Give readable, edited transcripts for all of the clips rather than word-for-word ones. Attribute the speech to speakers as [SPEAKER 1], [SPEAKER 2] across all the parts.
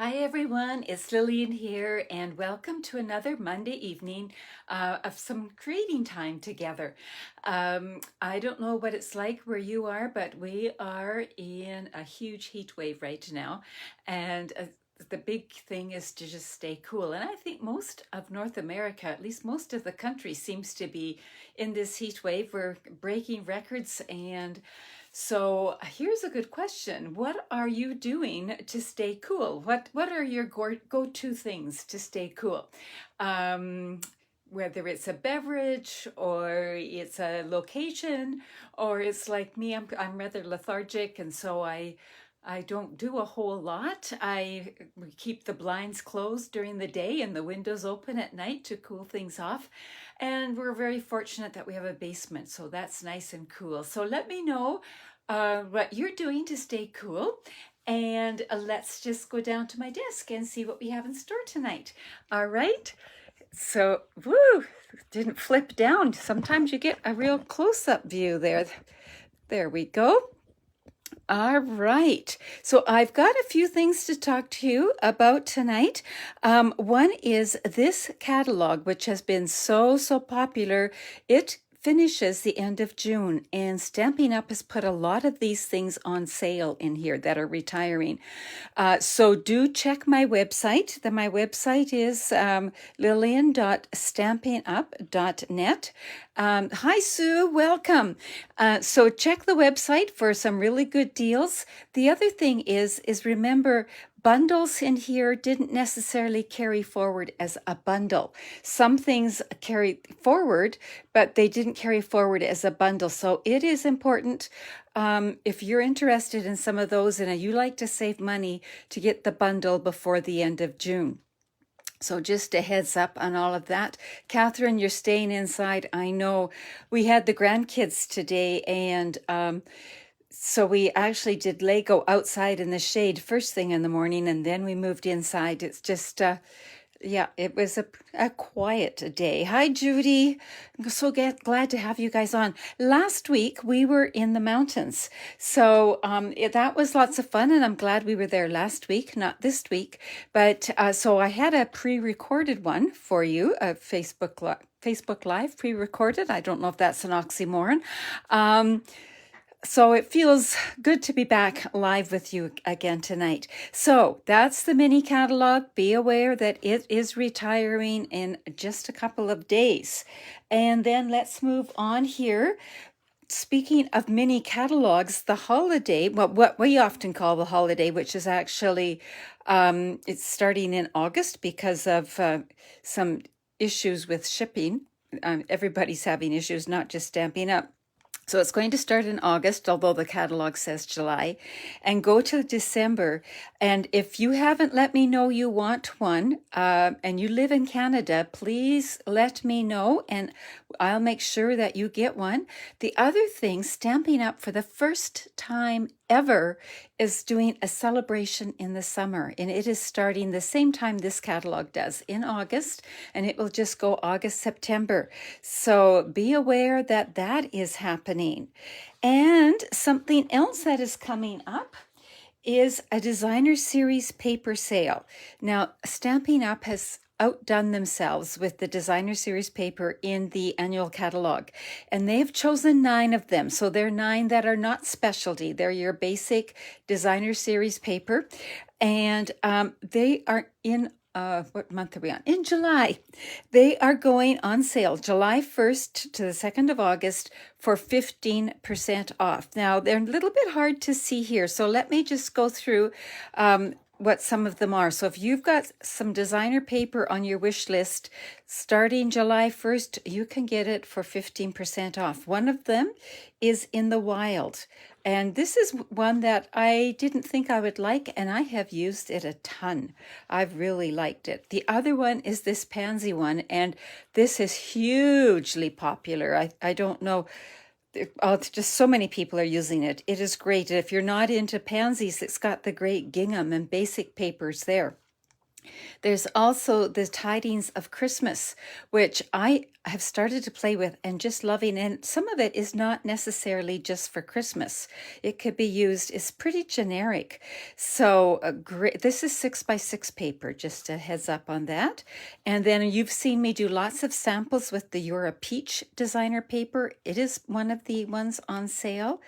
[SPEAKER 1] Hi everyone, it's Lillian here, and welcome to another Monday evening of some creating time together. I don't know what it's like where you are, but we are in a huge heat wave right now, and the big thing is to just stay cool. And I think most of North America, at least most of the country, seems to be in this heat wave. We're breaking records, and so here's a good question. What are you doing to stay cool? What are your go-to things to stay cool? Um, Whether it's a beverage or it's a location, or it's like me, I'm rather lethargic, and so I don't do a whole lot. We keep the blinds closed during the day and the windows open at night to cool things off. And we're very fortunate that we have a basement, so that's nice and cool. So let me know what you're doing to stay cool. And let's just go down to my desk and see what we have in store tonight. All right. So, woo, didn't flip down. Sometimes you get a real close-up view there. There we go. All right. So I've got a few things to talk to you about tonight. One is this catalog, which has been so popular. It finishes the end of June, and Stampin' Up! Has put a lot of these things on sale in here that are retiring. So do check my website. My website is lillian.stampinup.net. Hi, Sue. Welcome. So check the website for some really good deals. The other thing is remember, bundles in here didn't necessarily carry forward as a bundle. Some things carry forward, but they didn't carry forward as a bundle. So it is important, if you're interested in some of those and you like to save money, to get the bundle before the end of June. So just a heads up on all of that. Catherine, you're staying inside. I know we had the grandkids today, and so we actually did Lego outside in the shade first thing in the morning, and then we moved inside. It's just, yeah, it was a quiet day. Hi, Judy. I'm so glad to have you guys on. Last week, we were in the mountains. So that was lots of fun, and I'm glad we were there last week, not this week. But so I had a pre-recorded one for you, a Facebook Live pre-recorded. I don't know if that's an oxymoron. So it feels good to be back live with you again tonight. So that's the mini catalog. Be aware that it is retiring in just a couple of days. And then let's move on here. Speaking of mini catalogs, the holiday, well, what we often call the holiday, which is actually, it's starting in August because of some issues with shipping. Everybody's having issues, not just Stampin' Up! So it's going to start in August, although the catalog says July, and go to December. And if you haven't let me know you want one, and you live in Canada, please let me know, and I'll make sure that you get one. The other thing, Stampin' Up! For the first time ever is doing a celebration in the summer, and it is starting the same time this catalog does, in August, and it will just go August, September. So be aware that that is happening. And something else that is coming up is a designer series paper sale. Now, Stampin' Up! Has outdone themselves with the designer series paper in the annual catalog, and they've chosen 9 of them. So they're 9 that are not specialty. They're your basic designer series paper, and they are in what month are we on? In July. They are going on sale July 1st to the 2nd of August for 15% off. Now, they're a little bit hard to see here, so let me just go through what some of them are. So if you've got some designer paper on your wish list, starting July 1st, you can get it for 15% off. One of them is In the Wild. And this is one that I didn't think I would like, and I have used it a ton. I've really liked it. The other one is this pansy one, and this is hugely popular. I don't know. It's just so many people are using it. It is great. If you're not into pansies, it's got the great gingham and basic papers there. There's also the Tidings of Christmas, which I have started to play with and just loving. And some of it is not necessarily just for Christmas. It could be used, it's pretty generic. So great. This is 6x6 paper, just a heads up on that. And then you've seen me do lots of samples with the Eura Peach designer paper. It is one of the ones on sale.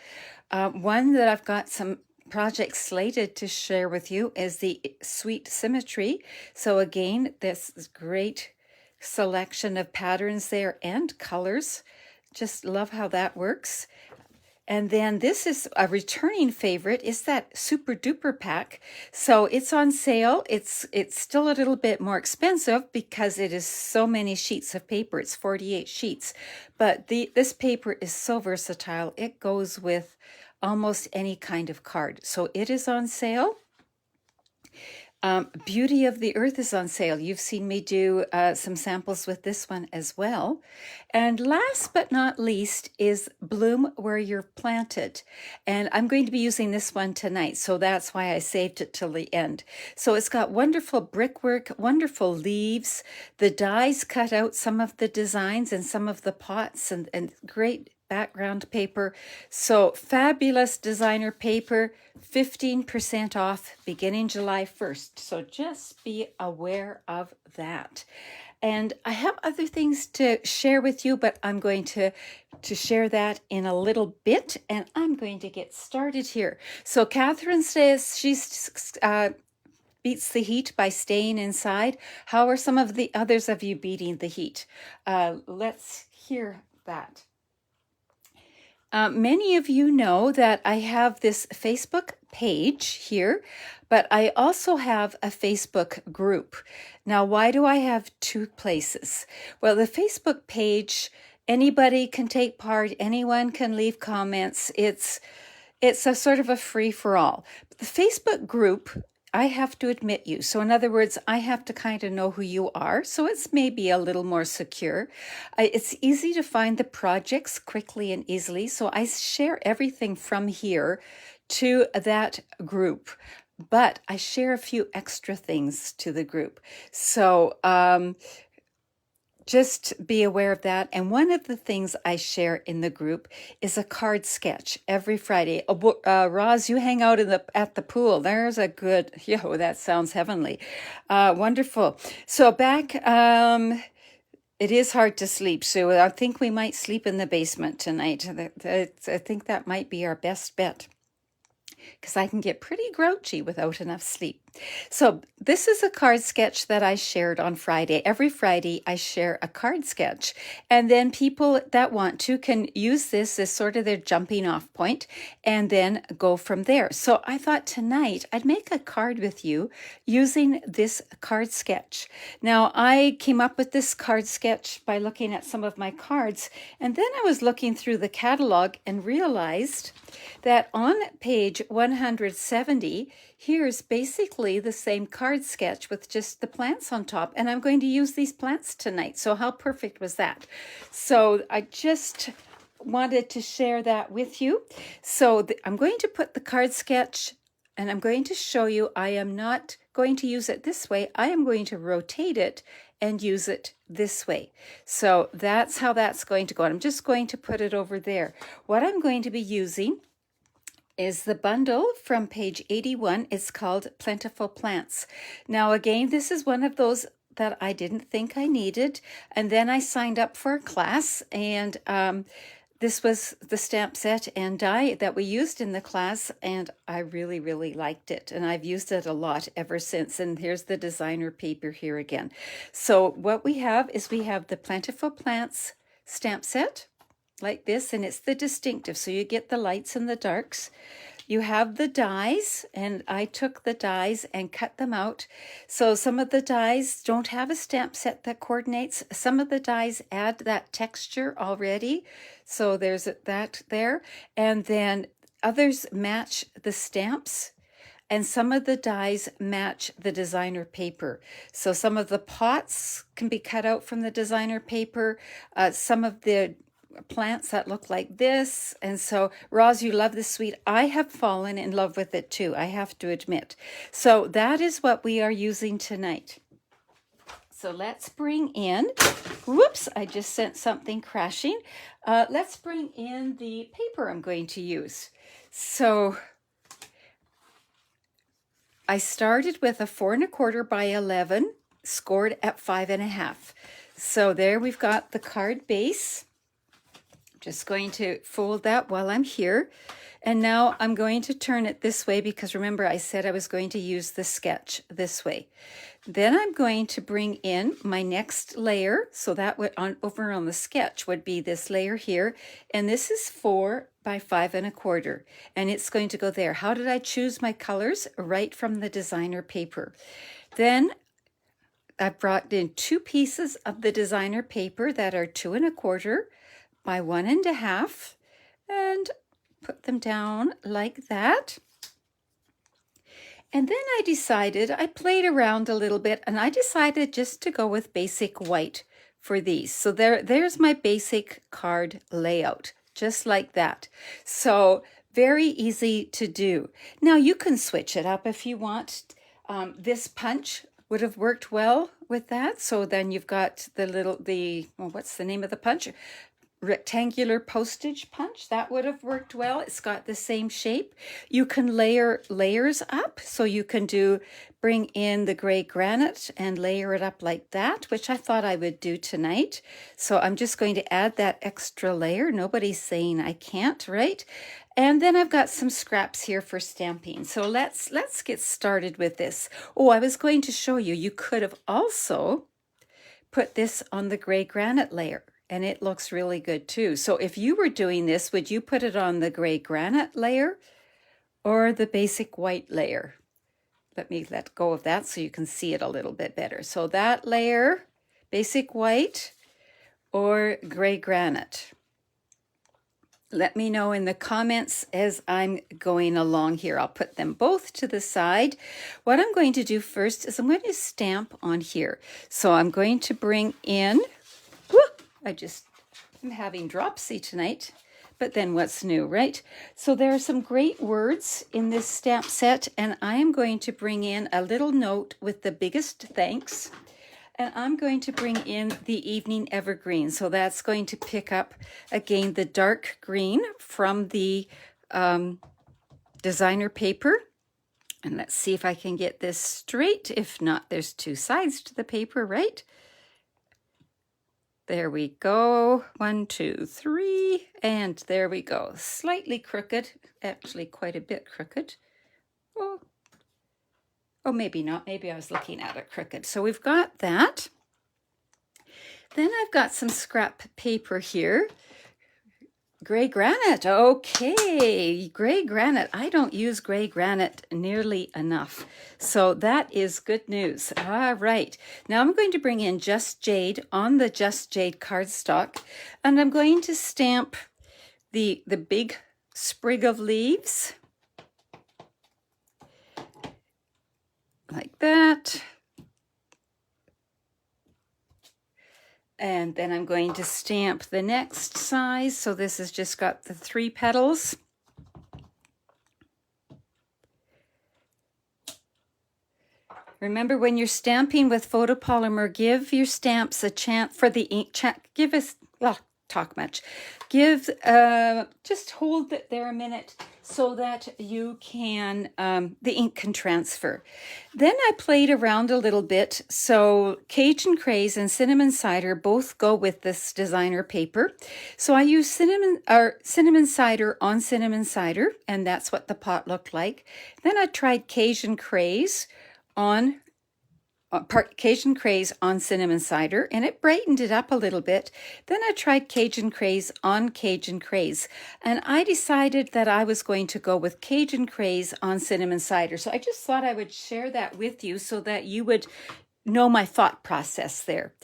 [SPEAKER 1] One that I've got some project slated to share with you is the Sweet Symmetry. So again, this is great selection of patterns there and colors. Just love how that works. And then this is a returning favorite, is that Super Duper pack. So it's on sale. It's still a little bit more expensive because it is so many sheets of paper. It's 48 sheets. But this paper is so versatile. It goes with almost any kind of card. So it is on sale. Beauty of the Earth is on sale. You've seen me do some samples with this one as well. And last but not least is Bloom Where You're Planted. And I'm going to be using this one tonight, so that's why I saved it till the end. So it's got wonderful brickwork, wonderful leaves. The dies cut out some of the designs and some of the pots, and great background paper. So fabulous designer paper, 15% off beginning July 1st. So just be aware of that. And I have other things to share with you, but I'm going to share that in a little bit, and I'm going to get started here. So Catherine says she's beats the heat by staying inside. How are some of the others of you beating the heat? Let's hear that. Many of you know that I have this Facebook page here, but I also have a Facebook group. Now, why do I have two places? Well, the Facebook page, anybody can take part, anyone can leave comments. It's a sort of a free-for-all. But the Facebook group, I have to admit you. So in other words, I have to kind of know who you are. So it's maybe a little more secure. It's easy to find the projects quickly and easily. So I share everything from here to that group. But I share a few extra things to the group. So just be aware of that. And one of the things I share in the group is a card sketch every Friday. Roz, you hang out at the pool. There's a good, that sounds heavenly. Wonderful. So back, it is hard to sleep. So I think we might sleep in the basement tonight. I think that might be our best bet, because I can get pretty grouchy without enough sleep. So this is a card sketch that I shared on Friday. Every Friday, I share a card sketch. And then people that want to can use this as sort of their jumping off point and then go from there. So I thought tonight I'd make a card with you using this card sketch. Now, I came up with this card sketch by looking at some of my cards. And then I was looking through the catalog and realized that on page 170, here's basically the same card sketch with just the plants on top. And I'm going to use these plants tonight. So how perfect was that? So I just wanted to share that with you. So I'm going to put the card sketch and I'm going to show you. I am not going to use it this way. I am going to rotate it and use it this way. So that's how that's going to go. And I'm just going to put it over there. What I'm going to be using is the bundle from page 81. It's called Plentiful Plants. Now, again, this is one of those that I didn't think I needed. And then I signed up for a class, and this was the stamp set and die that we used in the class, and I really, really liked it. And I've used it a lot ever since. And here's the designer paper here again. So what we have is we have the Plentiful Plants stamp set, like this, and it's the distinctive, so you get the lights and the darks. You have the dies, and I took the dies and cut them out. So some of the dies don't have a stamp set that coordinates. Some of the dies add that texture already, so there's that there. And then others match the stamps, and some of the dies match the designer paper. So some of the pots can be cut out from the designer paper. Some of the plants that look like this. And so, Roz, you love this sweet. I have fallen in love with it too, I have to admit. So that is what we are using tonight. So let's bring in, whoops, I just sent something crashing. Let's bring in the paper I'm going to use. So I started with a 4 1/4 by 11, scored at 5 1/2. So there we've got the card base. Just going to fold that while I'm here. And now I'm going to turn it this way because remember I said I was going to use the sketch this way. Then I'm going to bring in my next layer. So that would over on the sketch would be this layer here. And this is 4 by 5 1/4. And it's going to go there. How did I choose my colors? Right from the designer paper. Then I brought in 2 pieces of the designer paper that are 2 1/4 by 1 1/2 and put them down like that. And then I played around a little bit and I decided just to go with basic white for these. So there's my basic card layout, just like that. So very easy to do. Now you can switch it up if you want. This punch would have worked well with that. So then you've got what's the name of the punch? Rectangular postage punch. That would have worked well. It's got the same shape. You can layer layers up. So you can bring in the gray granite and layer it up like that, which I thought I would do tonight. So I'm just going to add that extra layer. Nobody's saying I can't, right? And then I've got some scraps here for stamping. So let's get started with this. Oh, I was going to show you, you could have also put this on the gray granite layer. And it looks really good too. So if you were doing this, would you put it on the gray granite layer or the basic white layer? Let me let go of that so you can see it a little bit better. So that layer, basic white or gray granite. Let me know in the comments as I'm going along here. I'll put them both to the side. What I'm going to do first is I'm going to stamp on here. So I'm going to bring in, I'm having dropsy tonight, but then what's new, right? So there are some great words in this stamp set, and I am going to bring in a little note with the biggest thanks, and I'm going to bring in the evening evergreen. So that's going to pick up, again, the dark green from the designer paper. And let's see if I can get this straight. If not, there's 2 sides to the paper, right? There we go. 1, 2, 3, and there we go. Slightly crooked, actually quite a bit crooked. Oh, maybe not. Maybe I was looking at it crooked. So we've got that. Then I've got some scrap paper here. Gray granite. Okay, gray granite. I don't use gray granite nearly enough. So that is good news. All right. Now I'm going to bring in Just Jade on the Just Jade cardstock. And I'm going to stamp the big sprig of leaves. Like that. And then I'm going to stamp the next size. So this has just got the 3 petals. Remember, when you're stamping with photopolymer, give your stamps a chance for the ink. Give us, talk much. Just hold it there a minute so that you can, the ink can transfer. Then I played around a little bit. So Cajun Craze and Cinnamon Cider both go with this designer paper. So I use cinnamon cider on cinnamon cider, and that's what the pot looked like. Then I tried Cajun Craze on cinnamon cider, and it brightened it up a little bit. Then I tried Cajun Craze on Cajun Craze, and I decided that I was going to go with Cajun Craze on cinnamon cider. So I just thought I would share that with you so that you would know my thought process there.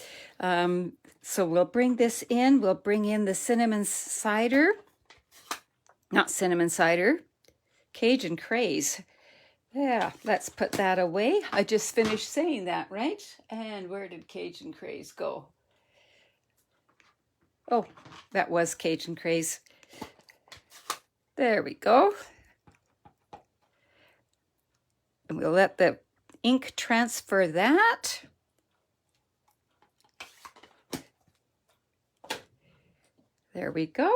[SPEAKER 1] So we'll bring this in. We'll bring in the cinnamon cider, not cinnamon cider, Cajun Craze. Yeah, let's put that away. I just finished saying that, right? And where did Cajun Craze go? Oh, that was Cajun Craze. There we go. And we'll let the ink transfer that. There we go.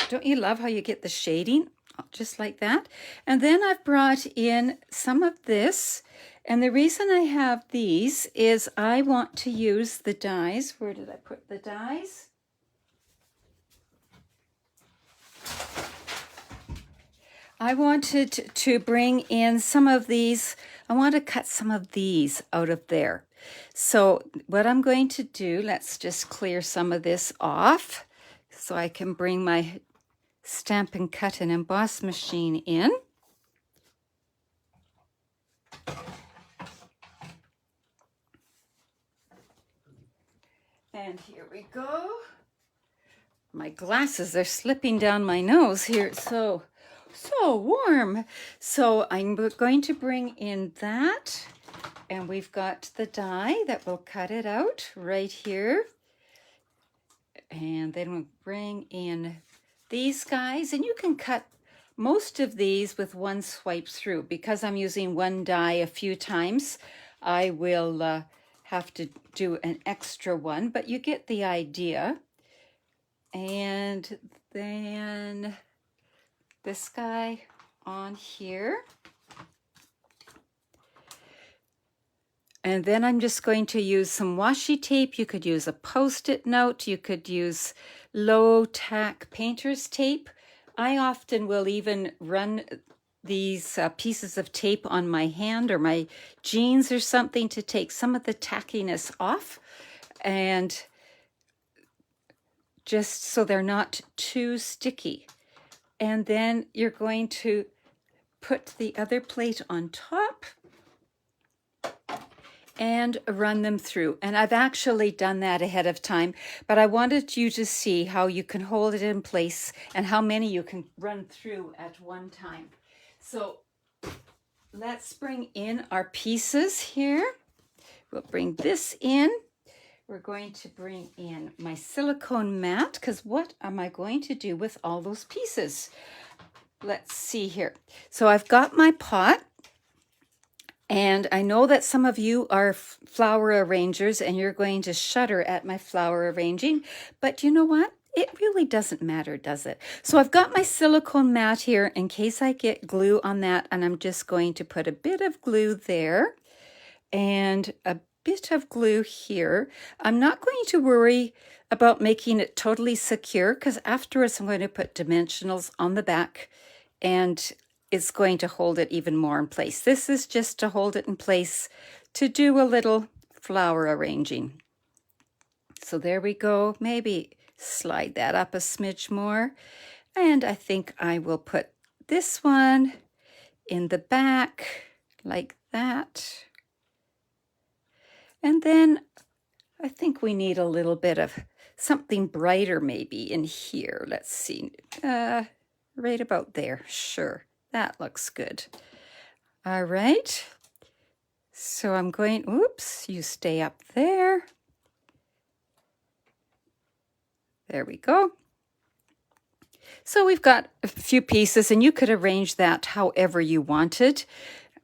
[SPEAKER 1] Don't you love how you get the shading? Just like that. And then I've brought in some of this. And the reason I have these is I want to use the dies. Where did I put the dies? I wanted to bring in some of these. I want to cut some of these out of there. So what I'm going to do, let's just clear some of this off so I can bring my Stamp and Cut and Emboss machine in. And here we go. My glasses are slipping down my nose here. It's so warm. So I'm going to bring in that. And we've got the die that will cut it out right here. And then we'll bring in these guys. And you can cut most of these with one swipe through. Because I'm using one die a few times, I will have to do an extra one. But you get the idea. And then this guy on here. And then I'm just going to use some washi tape. You could use a Post-it note. You could use low tack painter's tape. I often will even run these pieces of tape on my hand or my jeans or something to take some of the tackiness off. And just so they're not too sticky. And then you're going to put the other plate on top and run them through. And I've actually done that ahead of time, but I wanted you to see how you can hold it in place and how many you can run through at one time. So let's bring in our pieces here. We'll bring this in. We're going to bring in my silicone mat, because what am I going to do with all those pieces? Let's see here. So I've got my pot, and I know that some of you are flower arrangers and you're going to shudder at my flower arranging, but you know what? It really doesn't matter, does it? So I've got my silicone mat here in case I get glue on that, and I'm just going to put a bit of glue there and a bit of glue here. I'm not going to worry about making it totally secure, because afterwards I'm going to put dimensionals on the back and it's going to hold it even more in place. This is just to hold it in place to do a little flower arranging. So there we go. Maybe slide that up a smidge more. And I think I will put this one in the back like that. And then I think we need a little bit of something brighter maybe in here. Let's see, right about there. Sure, that looks good. All right. So I'm going, oops, you stay up there. There we go. So we've got a few pieces, and you could arrange that however you wanted.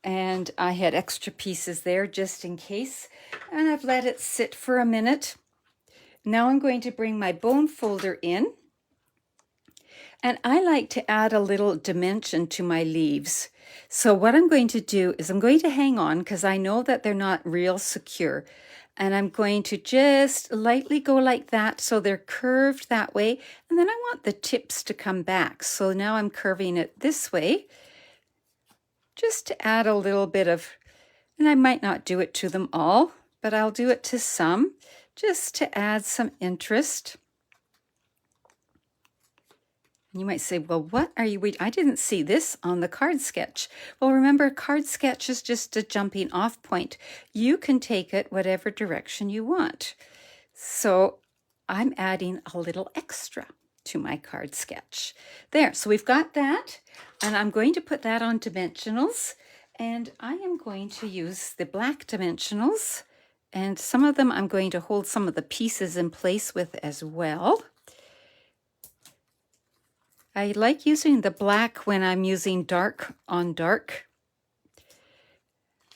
[SPEAKER 1] And I had extra pieces there just in case. And I've let it sit for a minute. Now I'm going to bring my bone folder in. And I like to add a little dimension to my leaves. So what I'm going to do is I'm going to hang on, because I know that they're not real secure. And I'm going to just lightly go like that so they're curved that way. And then I want the tips to come back. So now I'm curving it this way, just to add a little bit of, and I might not do it to them all, but I'll do it to some, just to add some interest. You might say, well, what are you, I didn't see this on the card sketch. Well, remember, card sketch is just a jumping off point. You can take it whatever direction you want. So I'm adding a little extra to my card sketch. There, so we've got that, and I'm going to put that on dimensionals, and I am going to use the black dimensionals, and some of them I'm going to hold some of the pieces in place with as well. I like using the black when I'm using dark on dark,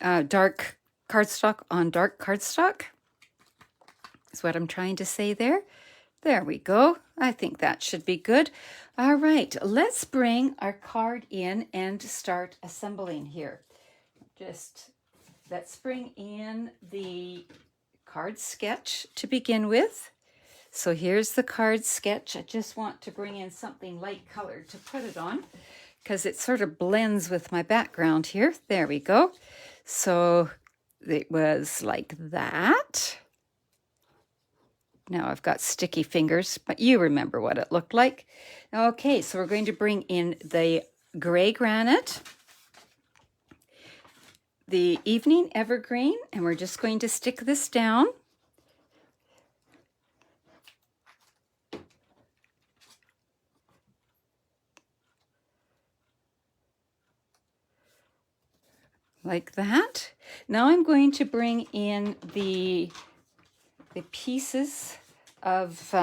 [SPEAKER 1] dark cardstock on dark cardstock. Is what I'm trying to say there. There we go. I think that should be good. All right, let's bring our card in and start assembling here. Just let's bring in the card sketch to begin with. So here's the card sketch. I just want to bring in something light colored to put it on because it sort of blends with my background here. There we go. So it was like that. Now I've got sticky fingers, but you remember what it looked like. Okay, so we're going to bring in the gray granite, the evening evergreen, and we're just going to stick this down. Like that. Now I'm going to bring in the pieces of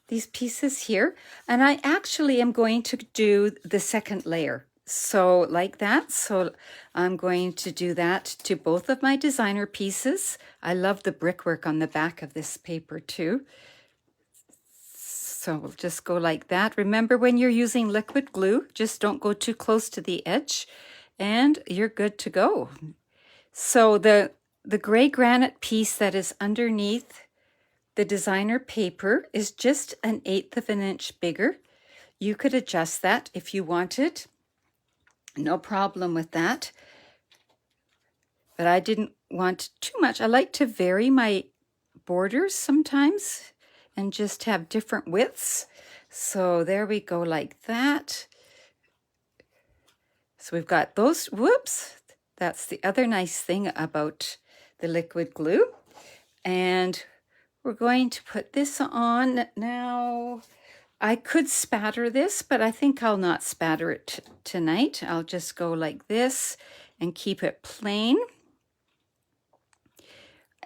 [SPEAKER 1] these pieces here, and I actually am going to do the second layer. So like that. So I'm going to do that to both of my designer pieces. I love the brickwork on the back of this paper too. So we'll just go like that. Remember, when you're using liquid glue, just don't go too close to the edge and you're good to go. So the gray granite piece that is underneath the designer paper is just 1/8 of an inch bigger. You could adjust that if you wanted. No problem with that. But I didn't want too much. I like to vary my borders sometimes and just have different widths. So there we go, like that. So we've got those, whoops, that's the other nice thing about the liquid glue. And we're going to put this on now. I could spatter this, but I think I'll not spatter it tonight. I'll just go like this and keep it plain.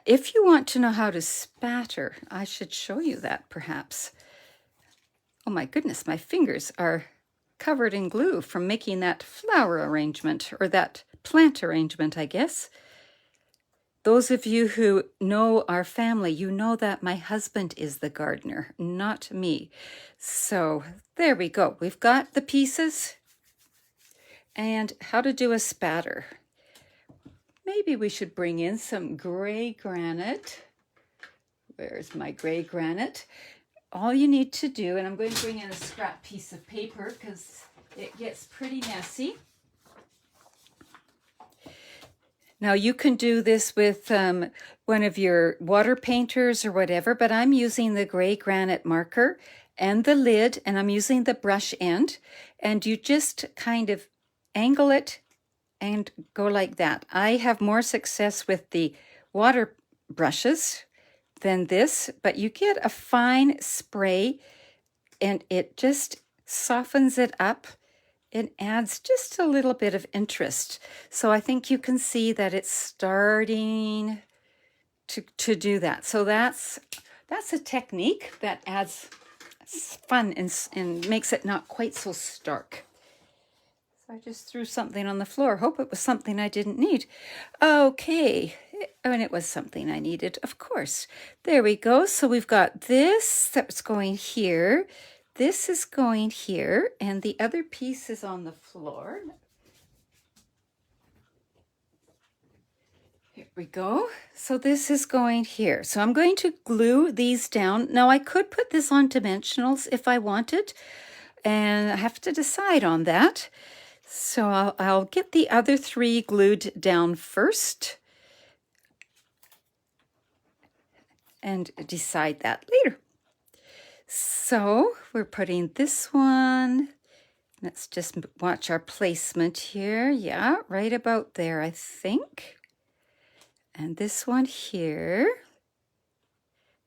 [SPEAKER 1] If you want to know how to spatter, I should show you that perhaps. Oh my goodness, my fingers are covered in glue from making that flower arrangement, or that plant arrangement, I guess. Those of you who know our family, you know that my husband is the gardener, not me. So there we go. We've got the pieces and how to do a spatter. Maybe we should bring in some gray granite. Where's my gray granite? All you need to do, and I'm going to bring in a scrap piece of paper because it gets pretty messy. Now you can do this with one of your water painters or whatever, but I'm using the gray granite marker and the lid, and I'm using the brush end, and you just kind of angle it and go like that. I have more success with the water brushes than this, but you get a fine spray and it just softens it up and adds just a little bit of interest. So I think you can see that it's starting to do that. So that's a technique that adds fun and makes it not quite so stark. So I just threw something on the floor. Hope it was something I didn't need. Okay, and it was something I needed, of course. There we go. So we've got this that's going here. This is going here, and the other piece is on the floor. Here we go. So this is going here. So I'm going to glue these down. Now I could put this on dimensionals if I wanted, and I have to decide on that. So I'll get the other 3 glued down first and decide that later. So we're putting this one, let's just watch our placement here. Yeah, right about there, I think. And this one here.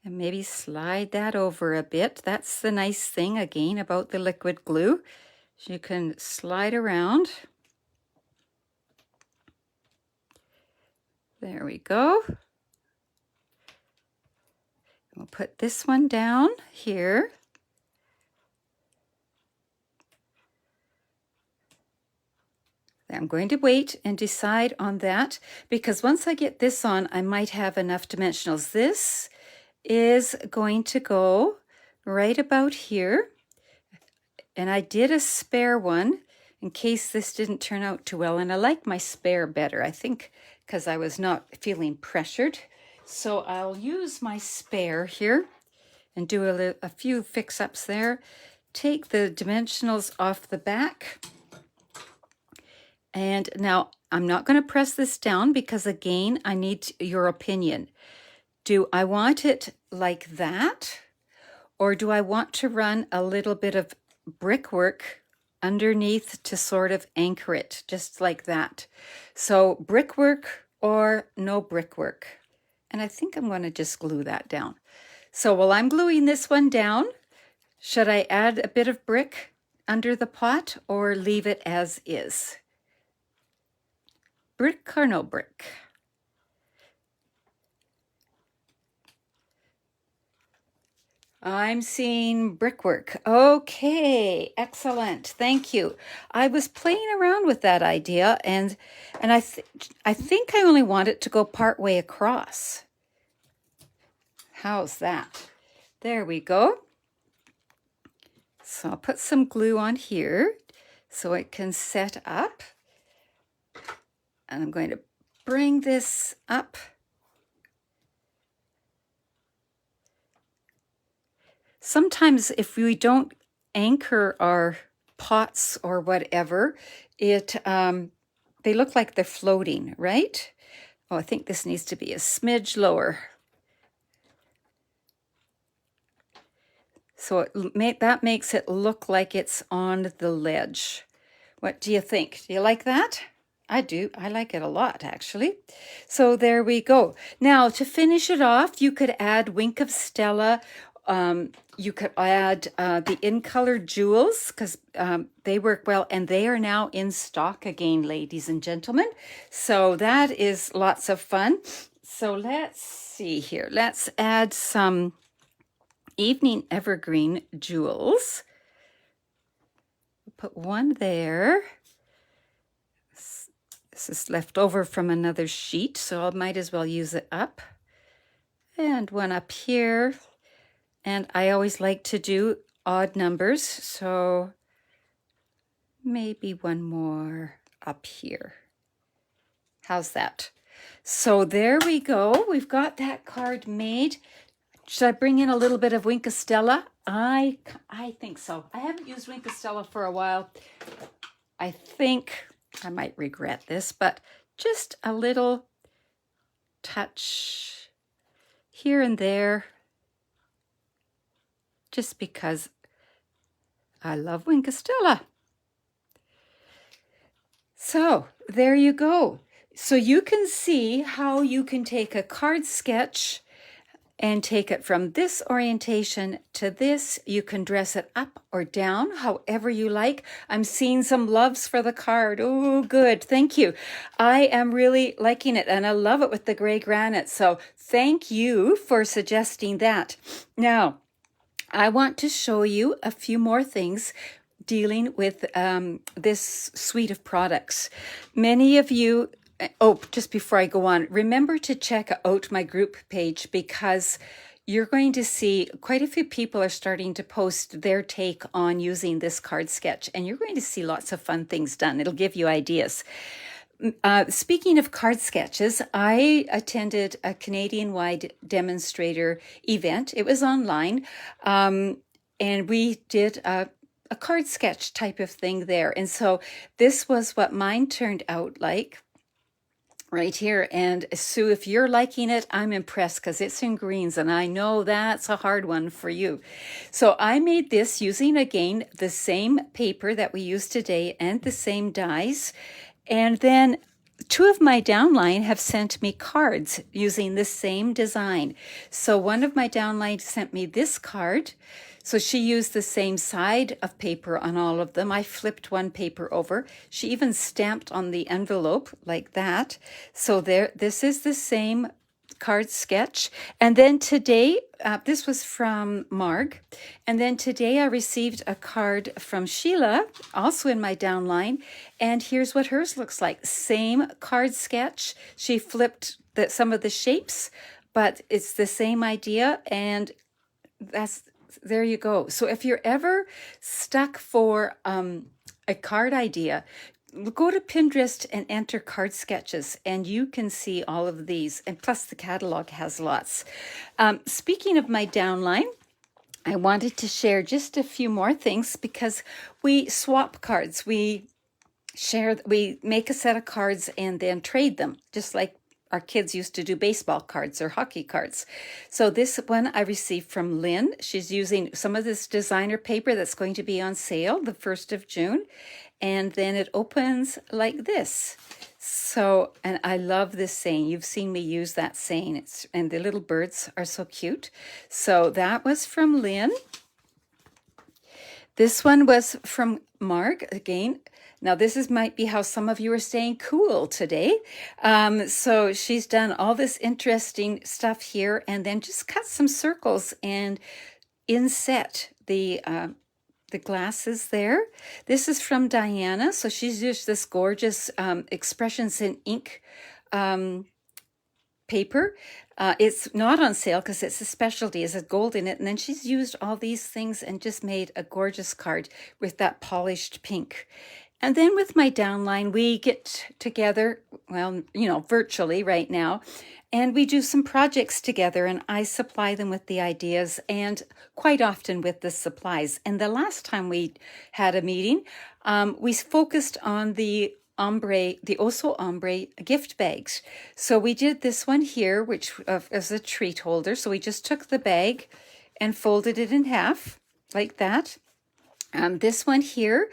[SPEAKER 1] And maybe slide that over a bit. That's the nice thing, again, about the liquid glue. You can slide around. There we go. We'll put this one down here. I'm going to wait and decide on that, because once I get this on, I might have enough dimensionals. This is going to go right about here. And I did a spare one in case this didn't turn out too well. And I like my spare better, I think, because I was not feeling pressured. So I'll use my spare here and do a few fix-ups there. Take the dimensionals off the back. And now I'm not going to press this down because, again, I need your opinion. Do I want it like that? Or do I want to run a little bit of brickwork underneath to sort of anchor it, just like that? So brickwork or no brickwork? And I think I'm going to just glue that down. So while I'm gluing this one down, should I add a bit of brick under the pot or leave it as is? Brick or no brick? I'm seeing brickwork. Okay, excellent. Thank you. I was playing around with that idea, and I think I only want it to go part way across. How's that? There we go. So I'll put some glue on here so it can set up. And I'm going to bring this up. Sometimes if we don't anchor our pots or whatever, they look like they're floating, right? Oh, I think this needs to be a smidge lower. So that makes it look like it's on the ledge. What do you think? Do you like that? I do. I like it a lot, actually. So there we go. Now, to finish it off, you could add Wink of Stella. You could add the in-color jewels, because they work well, and they are now in stock again, ladies and gentlemen. So that is lots of fun. So let's see here. Let's add some Evening Evergreen jewels. Put one there. This is left over from another sheet, so I might as well use it up. And one up here. And I always like to do odd numbers, so maybe one more up here. How's that? So there we go. We've got that card made. Should I bring in a little bit of Wink of Stella? I think so. I haven't used Wink of Stella for a while. I think I might regret this, but just a little touch here and there, just because I love Wink of Stella. So there you go. So you can see how you can take a card sketch and take it from this orientation to this. You can dress it up or down, however you like. I'm seeing some loves for the card. Oh, good. Thank you. I am really liking it, and I love it with the gray granite. So thank you for suggesting that. Now, I want to show you a few more things dealing with this suite of products. Many of you, just before I go on, remember to check out my group page, because you're going to see quite a few people are starting to post their take on using this card sketch, and you're going to see lots of fun things done. It'll give you ideas. Speaking of card sketches, I attended a Canadian-wide demonstrator event. It was online, and we did a card sketch type of thing there. And so this was what mine turned out like right here. And Sue, if you're liking it, I'm impressed, because it's in greens, and I know that's a hard one for you. So I made this using, again, the same paper that we used today and the same dies. And then two of my downline have sent me cards using the same design. So one of my downline sent me this card. So she used the same side of paper on all of them. I flipped one paper over. She even stamped on the envelope like that. So this is the same card sketch. And then today, this was from Marg. And then today I received a card from Sheila, also in my downline. And here's what hers looks like. Same card sketch. She flipped some of the shapes, but it's the same idea. And there you go. So if you're ever stuck for a card idea, go to Pinterest and enter card sketches, and you can see all of these. And plus the catalog has lots. Speaking of my downline, I wanted to share just a few more things because we swap cards. We make a set of cards and then trade them, just like our kids used to do baseball cards or hockey cards. So this one I received from Lynn. She's using some of this designer paper that's going to be on sale the 1st of June. And then it opens like this. So, and I love this saying. You've seen me use that saying. And the little birds are so cute. So that was from Lynn. This one was from Marg again. Now, might be how some of you are saying cool today. So she's done all this interesting stuff here and then just cut some circles and inset the glasses there. This is from Diana. So she's used this gorgeous Expressions in Ink paper. It's not on sale because it's a specialty. It's a gold in it. And then she's used all these things and just made a gorgeous card with that polished pink. And then with my downline, we get together, well, virtually right now, and we do some projects together, and I supply them with the ideas and quite often with the supplies. And the last time we had a meeting, we focused on the Oso Ombre gift bags. So we did this one here, which is a treat holder. So we just took the bag and folded it in half like that. This one here,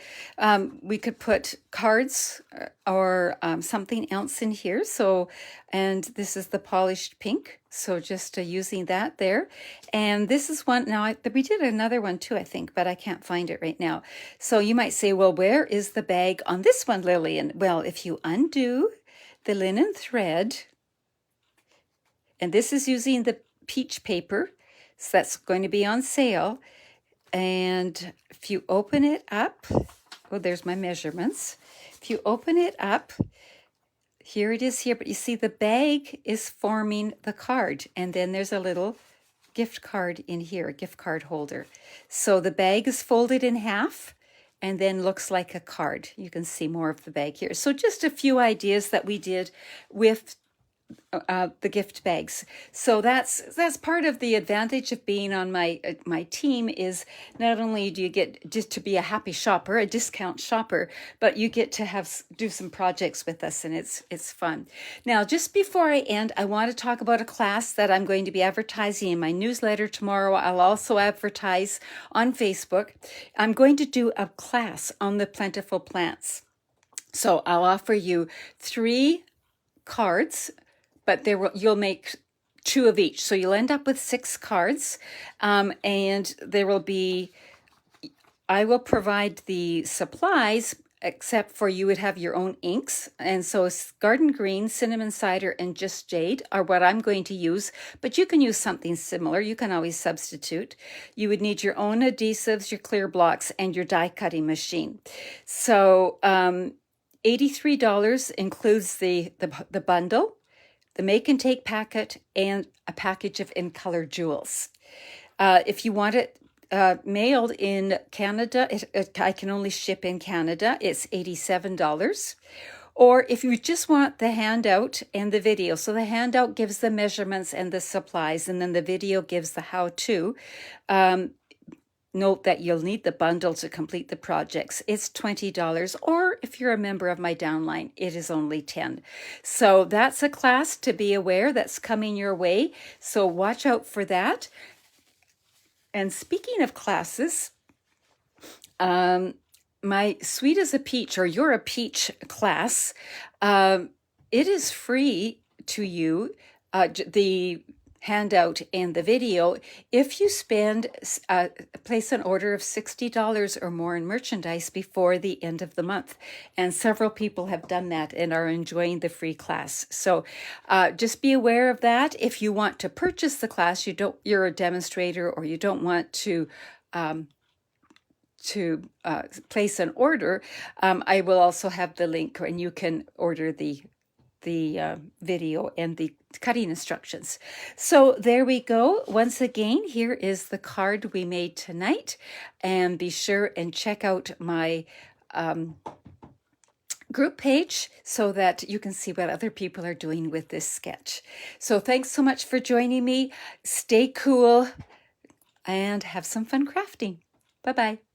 [SPEAKER 1] we could put cards or something else in here. So, and this is the polished pink. So just using that there. And this is one, now we did another one too, I think, but I can't find it right now. So you might say, well, where is the bag on this one, Lillian? Well, if you undo the linen thread, and this is using the peach paper, so that's going to be on sale. And if you open it up, there's my measurements. If you open it up, here it is here, but you see the bag is forming the card. And then there's a little gift card in here, a gift card holder. So the bag is folded in half and then looks like a card. You can see more of the bag here. So just a few ideas that we did with the gift bags. So that's part of the advantage of being on my team is not only do you get just to be a happy shopper, a discount shopper, but you get to do some projects with us, and it's fun. Now, just before I end, I want to talk about a class that I'm going to be advertising in my newsletter tomorrow. I'll also advertise on Facebook. I'm going to do a class on the plentiful plants. So I'll offer you 3 cards, but you'll make 2 of each. So you'll end up with 6 cards. And there will be, I will provide the supplies, except for you would have your own inks. And so Garden Green, Cinnamon Cider, and Just Jade are what I'm going to use. But you can use something similar. You can always substitute. You would need your own adhesives, your clear blocks, and your die cutting machine. So $83 includes the bundle, the make and take packet, and a package of in color jewels. If you want it mailed in Canada, I can only ship in Canada. It's $87. Or if you just want the handout and the video. So the handout gives the measurements and the supplies, and then the video gives the how-to. Note that you'll need the bundle to complete the projects. It's $20, or if you're a member of my downline, it is only $10. So that's a class to be aware that's coming your way. So watch out for that. And speaking of classes, my Sweet as a Peach or You're a Peach class, it is free to you. The handout in the video, if you place an order of $60 or more in merchandise before the end of the month. And several people have done that and are enjoying the free class. So just be aware of that. If you want to purchase the class, you're a demonstrator, or you don't want to place an order, I will also have the link, and you can order the video and the cutting instructions. So there we go. Once again, here is the card we made tonight, and be sure and check out my group page so that you can see what other people are doing with this sketch. So thanks so much for joining me. Stay cool and have some fun crafting. Bye-bye.